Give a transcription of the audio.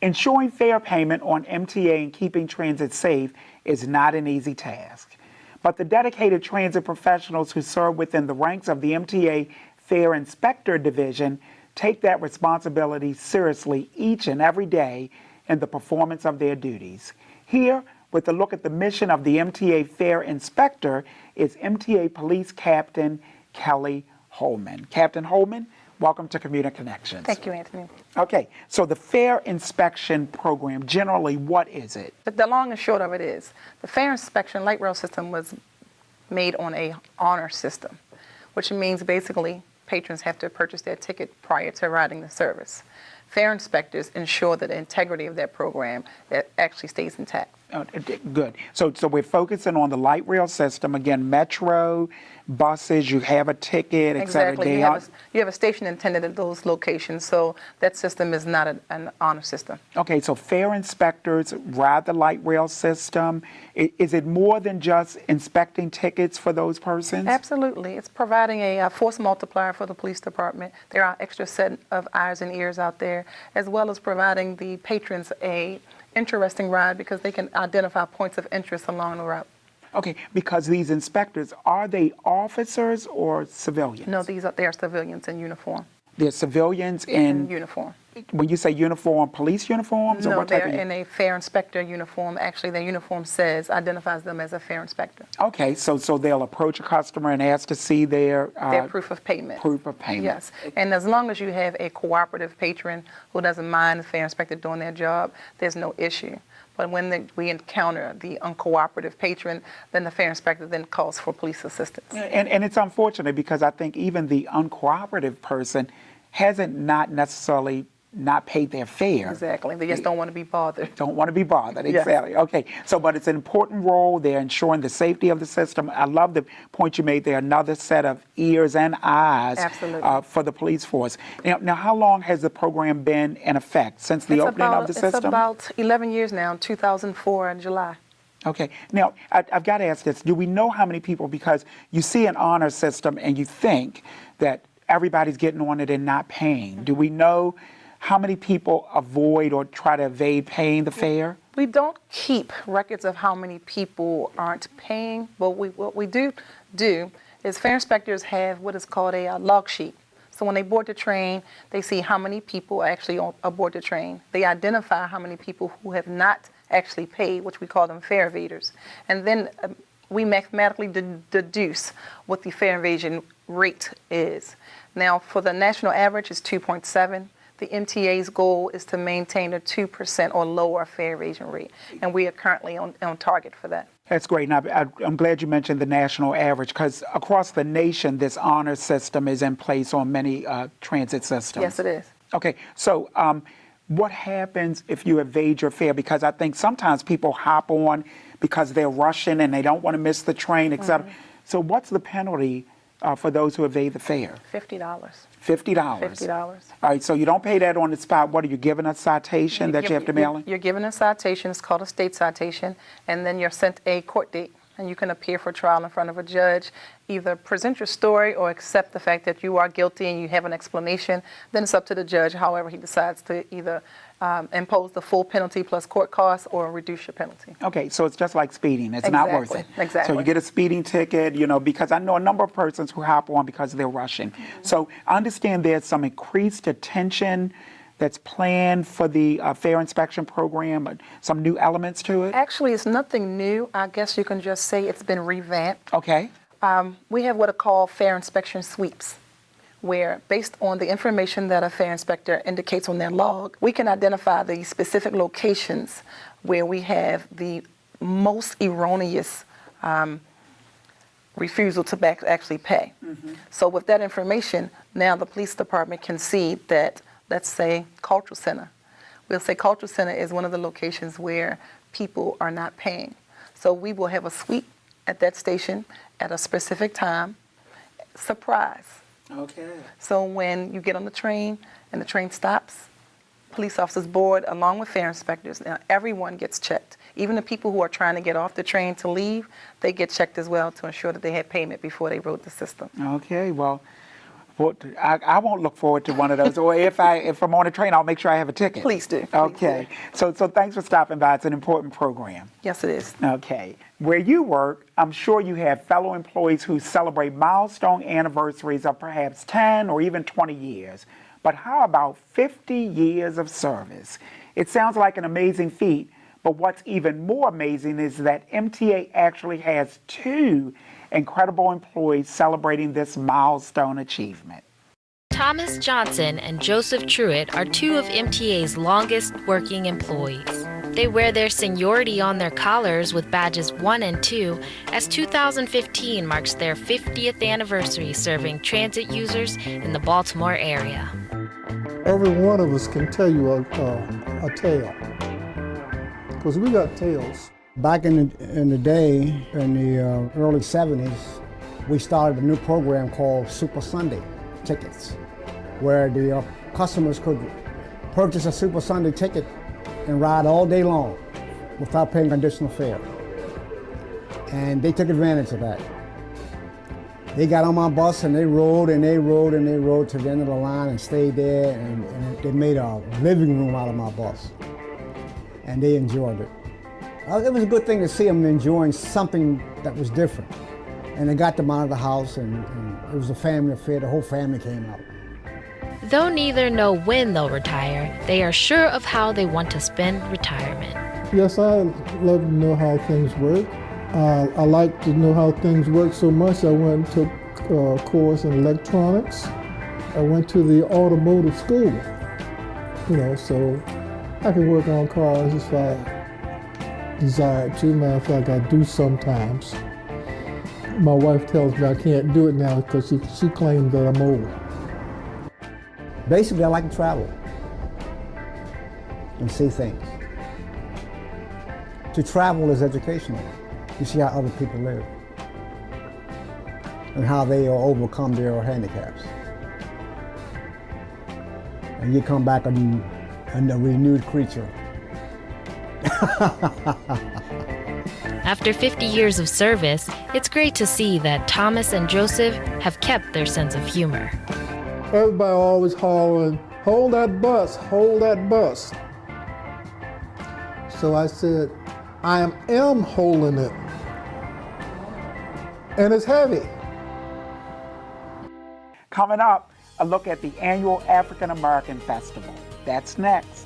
Ensuring fair payment on MTA and keeping transit safe is not an easy task. But the dedicated transit professionals who serve within the ranks of the MTA Fare Inspector Division take that responsibility seriously each and every day in the performance of their duties. Here, with a look at the mission of the MTA Fare Inspector, is MTA Police Captain Kelly Holman. Captain Holman, welcome to Commuter Connections. Thank you, Anthony. Okay, so the fare inspection program, generally, what is it? But the long and short of it is, the fare inspection light rail system was made on a honor system, which means basically patrons have to purchase their ticket prior to riding the service. Fare inspectors ensure that the integrity of that program actually stays intact. Good. So we're focusing on the light rail system. Again, metro, buses, you have a ticket, et cetera. Exactly. You have a station attendant at those locations, so that system is not an honor system. Okay, so fare inspectors ride the light rail system. Is it more than just inspecting tickets for those persons? Absolutely. It's providing a force multiplier for the police department. There are extra set of eyes and ears out there, as well as providing the patrons a interesting ride because they can identify points of interest along the route. Okay, because these inspectors, are they officers or civilians? No, they are civilians in uniform. They're civilians in uniform. When you say uniform, police uniforms? Or No, what type they're of in a fare inspector uniform. Actually, their uniform identifies them as a fare inspector. Okay, so they'll approach a customer and ask to see their proof of payment. Proof of payment. Yes, and as long as you have a cooperative patron who doesn't mind the fare inspector doing their job, there's no issue. But when we encounter the uncooperative patron, then the fare inspector then calls for police assistance. And it's unfortunate because I think even the uncooperative person hasn't not necessarily not paid their fare. Exactly. They just don't want to be bothered. Don't want to be bothered. Yes. Exactly. Okay. So, but it's an important role. They're ensuring the safety of the system. I love the point you made there. Another set of ears and eyes for the police force. Now, how long has the program been in effect since the opening of the system? It's about 11 years now, 2004 in July. Okay. Now, I've got to ask this. Do we know how many people, because you see an honor system and you think that everybody's getting on it and not paying. Do we know how many people avoid or try to evade paying the fare? We don't keep records of how many people aren't paying, but what we do is fare inspectors have what is called a log sheet. So when they board the train, they see how many people are actually aboard the train. They identify how many people who have not actually paid, which we call them fare evaders. And then we mathematically deduce what the fare evasion rate is. Now, for the national average, it's 2.7. The MTA's goal is to maintain a 2% or lower fare evasion rate, and we are currently on target for that. That's great. And I'm glad you mentioned the national average because across the nation, this honor system is in place on many transit systems. Yes, it is. Okay, so what happens if you evade your fare? Because I think sometimes people hop on because they're rushing and they don't want to miss the train, et cetera. So what's the penalty for those who evade the fare? $50. $50. $50. All right, so you don't pay that on the spot. What are you given a citation that you have to mail in? You're given a citation. It's called a state citation, and then you're sent a court date, and you can appear for trial in front of a judge, either present your story or accept the fact that you are guilty and you have an explanation. Then it's up to the judge, however he decides to either impose the full penalty plus court costs or reduce your penalty. Okay, so it's just like speeding. It's not worth it. Exactly. So you get a speeding ticket, because I know a number of persons who hop on because they're rushing. So I understand there's some increased attention that's planned for the fare inspection program, some new elements to it? Actually, it's nothing new. I guess you can just say it's been revamped. Okay. We have what are called fare inspection sweeps, where based on the information that a fare inspector indicates on their log, we can identify the specific locations where we have the most erroneous refusal to actually pay. So with that information, now the police department can see that, let's say, Cultural Center. We'll say Cultural Center is one of the locations where people are not paying. So we will have a sweep at that station at a specific time. Surprise. Okay. So when you get on the train and the train stops, police officers board along with fare inspectors. Now everyone gets checked. Even the people who are trying to get off the train to leave, they get checked as well to ensure that they had payment before they rode the system. Okay, well, Well, I won't look forward to one of those. Or if I'm on a train, I'll make sure I have a ticket. Please do. Okay. So thanks for stopping by. It's an important program. Yes, it is. Okay. Where you work, I'm sure you have fellow employees who celebrate milestone anniversaries of perhaps 10 or even 20 years. But how about 50 years of service? It sounds like an amazing feat, but what's even more amazing is that MTA actually has 2 incredible employees celebrating this milestone achievement. Thomas Johnson and Joseph Truitt are 2 of MTA's longest working employees. They wear their seniority on their collars with badges 1 and 2, as 2015 marks their 50th anniversary serving transit users in the Baltimore area. Every one of us can tell you a tale, because we got tales. Back in the day, in the early 70s, we started a new program called Super Sunday tickets, where the customers could purchase a Super Sunday ticket and ride all day long without paying additional fare. And they took advantage of that. They got on my bus and they rode and they rode and they rode to the end of the line and stayed there, and they made a living room out of my bus. And they enjoyed it. It was a good thing to see them enjoying something that was different. And it got them out of the house, and it was a family affair. The whole family came out. Though neither know when they'll retire, they are sure of how they want to spend retirement. Yes, I love to know how things work. I like to know how things work so much. I went and took a course in electronics. I went to the automotive school, so I can work on cars if I desire to. Matter of fact, I do sometimes. My wife tells me I can't do it now because she claims that I'm old. Basically, I like to travel and see things. To travel is educational. You see how other people live and how they overcome their handicaps. And you come back a renewed creature. After 50 years of service, it's great to see that Thomas and Joseph have kept their sense of humor. Everybody always hollering, "Hold that bus, hold that bus." So I said, I am holding it. And it's heavy. Coming up, a look at the annual African American Festival. That's next.